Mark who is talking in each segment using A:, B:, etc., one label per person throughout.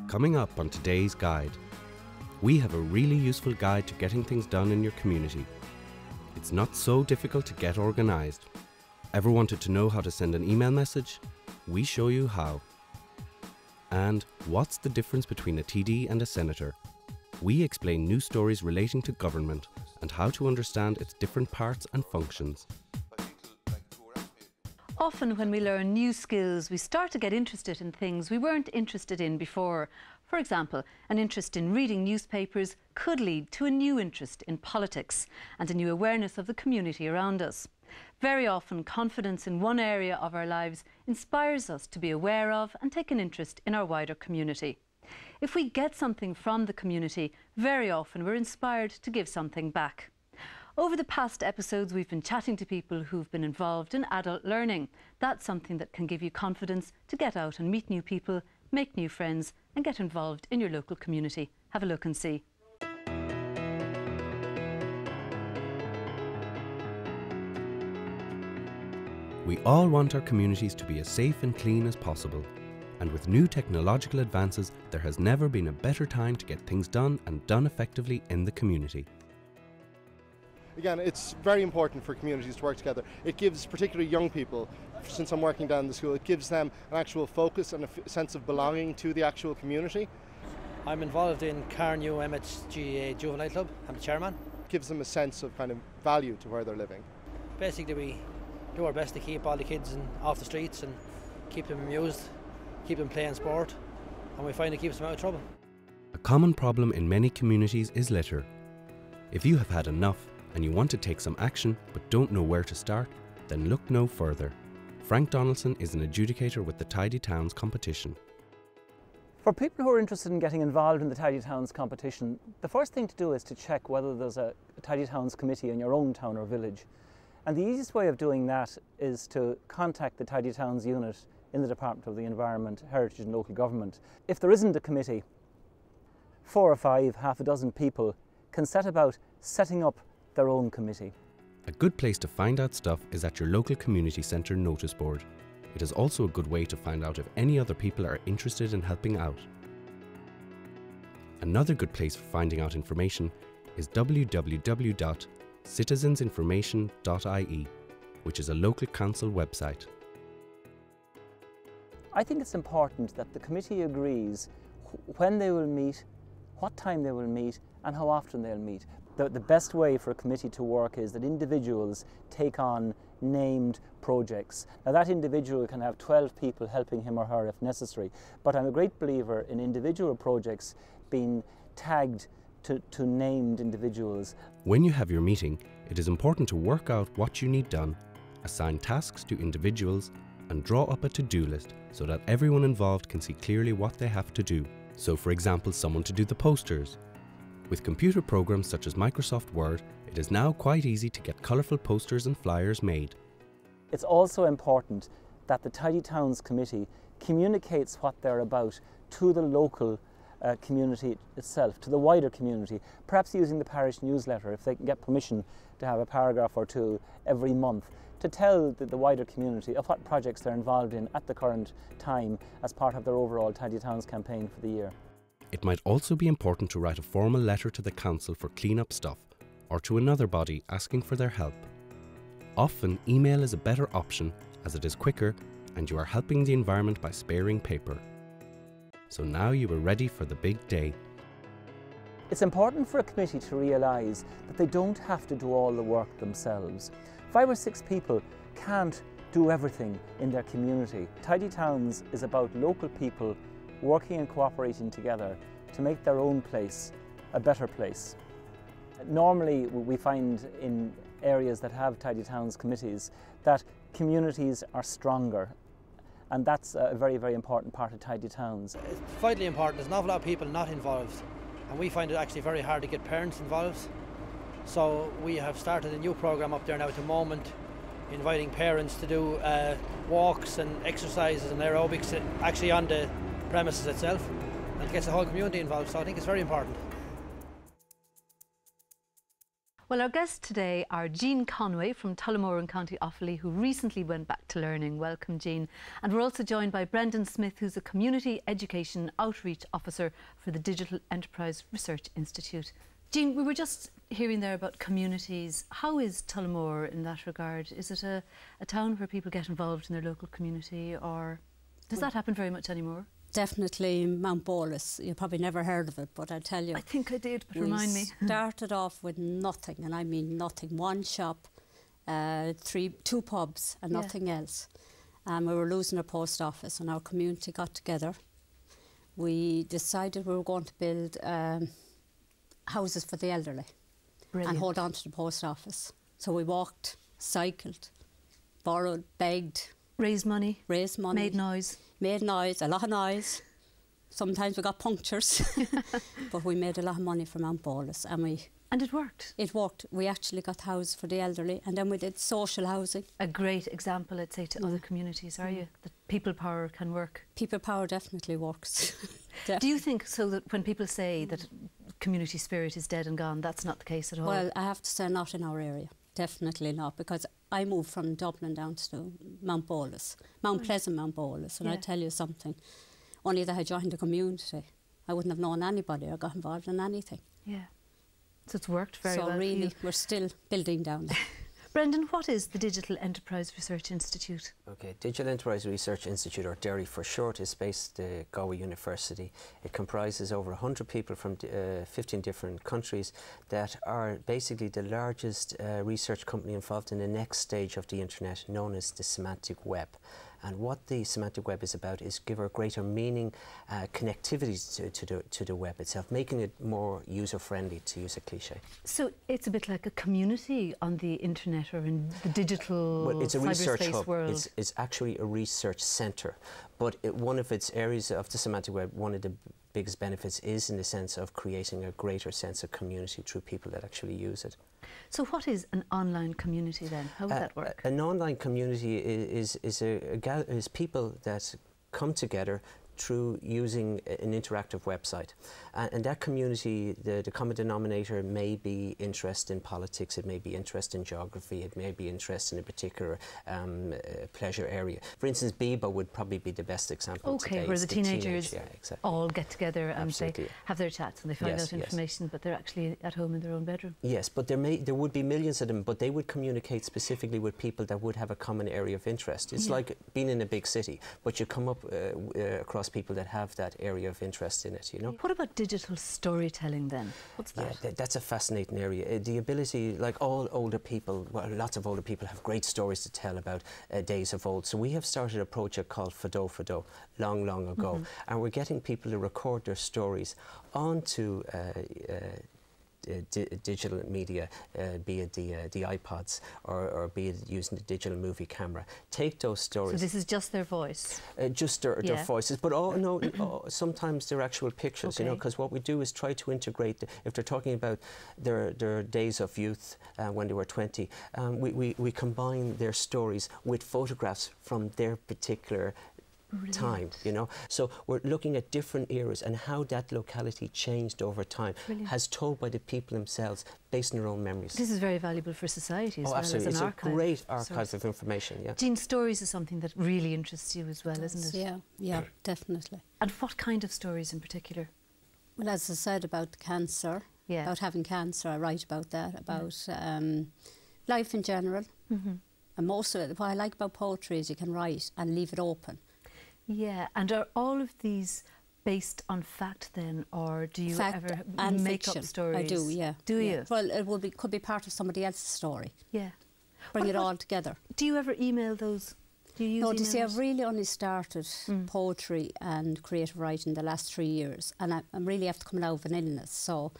A: Coming up on today's guide, we have a really useful guide to getting things done in your community. It's not so difficult to get organised. Ever wanted to know how to send an email message? We show you how. And what's the difference between a TD and a senator? We explain news stories relating to government and how to understand its different parts and functions.
B: Often when we learn new skills, we start to get interested in things we weren't interested in before. For example, an interest in reading newspapers could lead to a new interest in politics and a new awareness of the community around us. Very often, confidence in one area of our lives inspires us to be aware of and take an interest in our wider community. If we get something from the community, very often we're inspired to give something back. Over the past episodes, we've been chatting to people who've been involved in adult learning. That's something that can give you confidence to get out and meet new people, make new friends, and get involved in your local community. Have a look and see.
A: We all want our communities to be as safe and clean as possible. And with new technological advances, there has never been a better time to get things done and done effectively in the community.
C: Again, it's very important for communities to work together. It gives particularly young people, since I'm working down the school, it gives them an actual focus and a sense of belonging to the actual community.
D: I'm involved in Carnew MHGA Juvenile Club. I'm the chairman.
C: It gives them a sense of kind of value to where they're living.
D: Basically, we do our best to keep all the kids off the streets and keep them amused, keep them playing sport, and we find it keeps them out of trouble.
A: A common problem in many communities is litter. If you have had enough and you want to take some action but don't know where to start, then look no further. Frank Donaldson is an adjudicator with the Tidy Towns competition.
E: For people who are interested in getting involved in the Tidy Towns competition, the first thing to do is to check whether there's a Tidy Towns committee in your own town or village. And the easiest way of doing that is to contact the Tidy Towns unit in the Department of the Environment, Heritage and Local Government. If there isn't a committee, 4 or 5, half a dozen people can set about setting up their own committee.
A: A good place to find out stuff is at your local community centre notice board. It is also a good way to find out if any other people are interested in helping out. Another good place for finding out information is www.citizensinformation.ie, which is a local council website.
E: I think it's important that the committee agrees when they will meet, what time they will meet, and how often they'll meet. The best way for a committee to work is that individuals take on named projects. Now that individual can have 12 people helping him or her if necessary, but I'm a great believer in individual projects being tagged to named individuals.
A: When you have your meeting, it is important to work out what you need done, assign tasks to individuals, and draw up a to-do list so that everyone involved can see clearly what they have to do. So for example, someone to do the posters. With computer programs such as Microsoft Word, it is now quite easy to get colourful posters and flyers made.
E: It's also important that the Tidy Towns Committee communicates what they're about to the local community itself, to the wider community, perhaps using the parish newsletter if they can get permission to have a paragraph or two every month to tell the wider community of what projects they're involved in at the current time as part of their overall Tidy Towns campaign for the year.
A: It might also be important to write a formal letter to the council for clean-up stuff, or to another body asking for their help. Often, email is a better option as it is quicker and you are helping the environment by sparing paper. So now you are ready for the big day.
E: It's important for a committee to realise that they don't have to do all the work themselves. 5 or 6 people can't do everything in their community. Tidy Towns is about local people working and cooperating together to make their own place a better place. Normally we find in areas that have Tidy Towns committees that communities are stronger, and that's a very, very important part of Tidy Towns.
D: It's vitally important. There's an awful lot of people not involved, and we find it actually very hard to get parents involved. So we have started a new programme up there now at the moment, inviting parents to do walks and exercises and aerobics actually on the premises itself, and it gets the whole community involved, so I think it's very important.
B: Well, our guests today are Jean Conway from Tullamore in County Offaly, who recently went back to learning. Welcome, Jean. And we're also joined by Brendan Smith, who's a Community Education Outreach Officer for the Digital Enterprise Research Institute. Jean, we were just hearing there about communities. How is Tullamore in that regard? Is it a town where people get involved in their local community, or does that happen very much anymore?
F: Definitely Mount Bolus. You probably never heard of it, but I tell you.
B: I think I did, but remind me.
F: We started off with nothing, and I mean nothing. One shop, two pubs, and nothing else. We were losing our post office, and our community got together. We decided we were going to build houses for the elderly. Brilliant. And hold on to the post office. So we walked, cycled, borrowed, begged.
B: Raised money.
F: Made
B: noise.
F: Made noise, a lot of noise. Sometimes we got punctures. But we made a lot of money from Mount Bolus.
B: And it worked?
F: It worked. We actually got houses for the elderly, and then we did social housing.
B: A great example, I'd say, to other communities, are you? That people power can work.
F: People power definitely works.
B: Do you think so that when people say that community spirit is dead and gone, that's not the case at all?
F: Well, I have to say not in our area. Definitely not, because I moved from Dublin down to Mount Bolus, Mount Pleasant, Mount Bolus, and I tell you something, only that I joined the community, I wouldn't have known anybody or got involved in anything.
B: Yeah, so it's worked very well.
F: So really, we're still building down there.
B: Brendan, what is the Digital Enterprise Research Institute?
G: Okay, Digital Enterprise Research Institute, or DERRI for short, is based at Galway University. It comprises over 100 people from 15 different countries that are basically the largest research company involved in the next stage of the internet, known as the semantic web. And what the semantic web is about is give a greater meaning, connectivity to the web itself, making it more user-friendly, to use a cliche.
B: So it's a bit like a community on the internet or in the digital
G: it's a research
B: cyberspace
G: hub.
B: world.
G: It's actually a research centre, but one of its areas of the semantic web, one of the biggest benefits is in the sense of creating a greater sense of community through people that actually use it.
B: So what is an online community then? How would that work?
G: An online community is people that come together through using an interactive website. And that community, the common denominator may be interest in politics, it may be interest in geography, it may be interest in a particular pleasure area. For instance, Biba would probably be the best example today.
B: Okay, where the teenagers
G: exactly.
B: all get together and
G: Absolutely.
B: they have their chats and they find out information, but they're actually at home in their own bedroom.
G: Yes, but there would be millions of them, but they would communicate specifically with people that would have a common area of interest. It's like being in a big city, but you come up across people that have that area of interest in it, you know.
B: What about digital storytelling then? What's that?
G: Yeah, that's a fascinating area. The ability, like all older people, well, lots of older people have great stories to tell about days of old. So we have started a project called Fado Fado long ago, and we're getting people to record their stories onto digital media, be it the iPods or be it using the digital movie camera. Take those stories.
B: So this is just their voice?
G: Just their voices, but sometimes they're actual pictures, you know, because what we do is try to integrate, if they're talking about their days of youth when they were 20, we combine their stories with photographs from their particular time, you know. So we're looking at different eras and how that locality changed over time, as told by the people themselves based on their own memories.
B: This is very valuable for society as well
G: absolutely.
B: as an
G: archive. It's a great archive of information, yeah.
B: Jean, stories is something that really interests you as well, isn't it?
F: Yeah, definitely.
B: And what kind of stories in particular?
F: Well, as I said about cancer, about having cancer, I write about that, about life in general. And most of it, what I like about poetry is you can write and leave it open.
B: Yeah, and are all of these based on fact then, or do you ever make
F: fiction.
B: Up stories?
F: I do, yeah.
B: Do you?
F: Well, it could be part of somebody else's story.
B: Yeah.
F: Bring it all together.
B: Do you ever email those? Do you use
F: No,
B: emails?
F: you see, I've really only started poetry and creative writing the last 3 years, and I'm really after coming out of an illness, so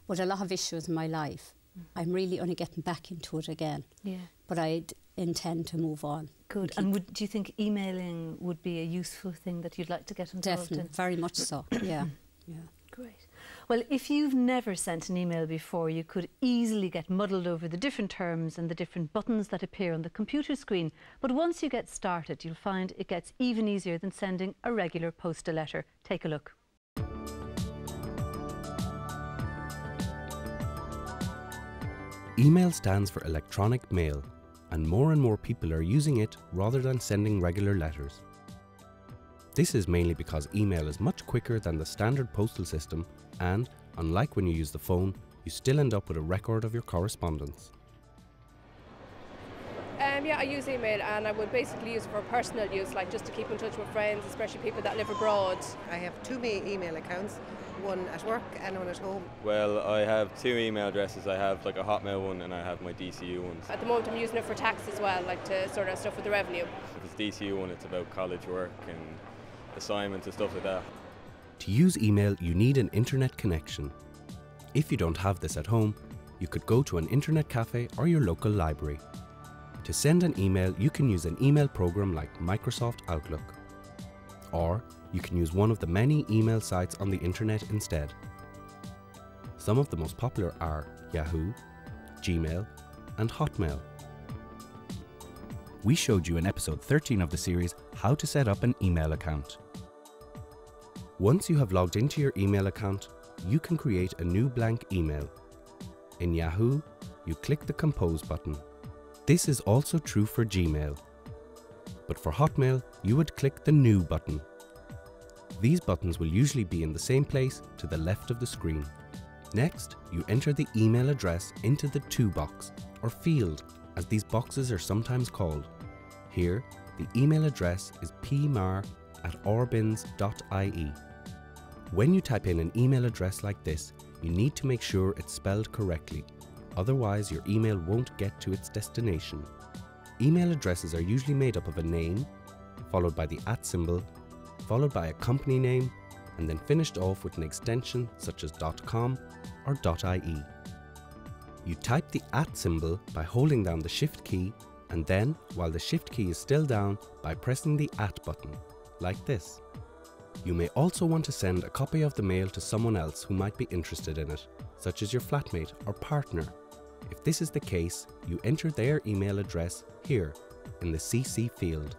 F: with a lot of issues in my life, I'm really only getting back into it again. Yeah. But I intend to move on.
B: Good. And do you think emailing would be a useful thing that you'd like to get involved in?
F: Definitely, very much so, yeah.
B: Great. Well, if you've never sent an email before, you could easily get muddled over the different terms and the different buttons that appear on the computer screen. But once you get started, you'll find it gets even easier than sending a regular postal letter. Take a look.
A: Email stands for electronic mail, and more people are using it rather than sending regular letters. This is mainly because email is much quicker than the standard postal system, and, unlike when you use the phone, you still end up with a record of your correspondence.
H: Yeah, I use email, and I would basically use it for personal use, like just to keep in touch with friends, especially people that live abroad.
I: I have two email accounts, one at work and one at home.
J: Well, I have two email addresses. I have like a Hotmail one and I have my DCU ones.
H: At the moment I'm using it for tax as well, like to sort out stuff with the revenue.
J: If it's DCU one, it's about college work and assignments and stuff like that.
A: To use email, you need an internet connection. If you don't have this at home, you could go to an internet cafe or your local library. To send an email, you can use an email program like Microsoft Outlook. Or you can use one of the many email sites on the internet instead. Some of the most popular are Yahoo, Gmail, and Hotmail. We showed you in episode 13 of the series how to set up an email account. Once you have logged into your email account, you can create a new blank email. In Yahoo, you click the Compose button. This is also true for Gmail. But for Hotmail, you would click the New button. These buttons will usually be in the same place to the left of the screen. Next, you enter the email address into the To box, or field, as these boxes are sometimes called. Here, the email address is pmar@orbins.ie. When you type in an email address like this, you need to make sure it's spelled correctly. Otherwise, your email won't get to its destination. Email addresses are usually made up of a name, followed by the @ symbol, followed by a company name, and then finished off with an extension such as .com or .ie. You type the @ symbol by holding down the Shift key, and then, while the Shift key is still down, by pressing the @ button, like this. You may also want to send a copy of the mail to someone else who might be interested in it, such as your flatmate or partner. If this is the case, you enter their email address here in the CC field.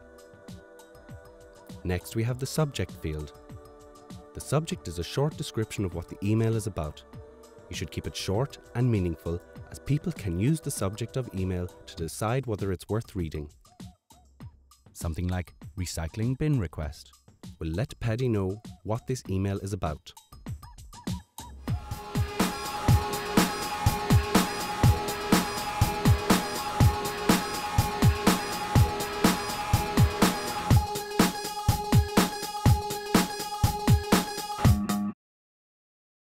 A: Next, we have the subject field. The subject is a short description of what the email is about. You should keep it short and meaningful, as people can use the subject of email to decide whether it's worth reading. Something like recycling bin request will let Paddy know what this email is about.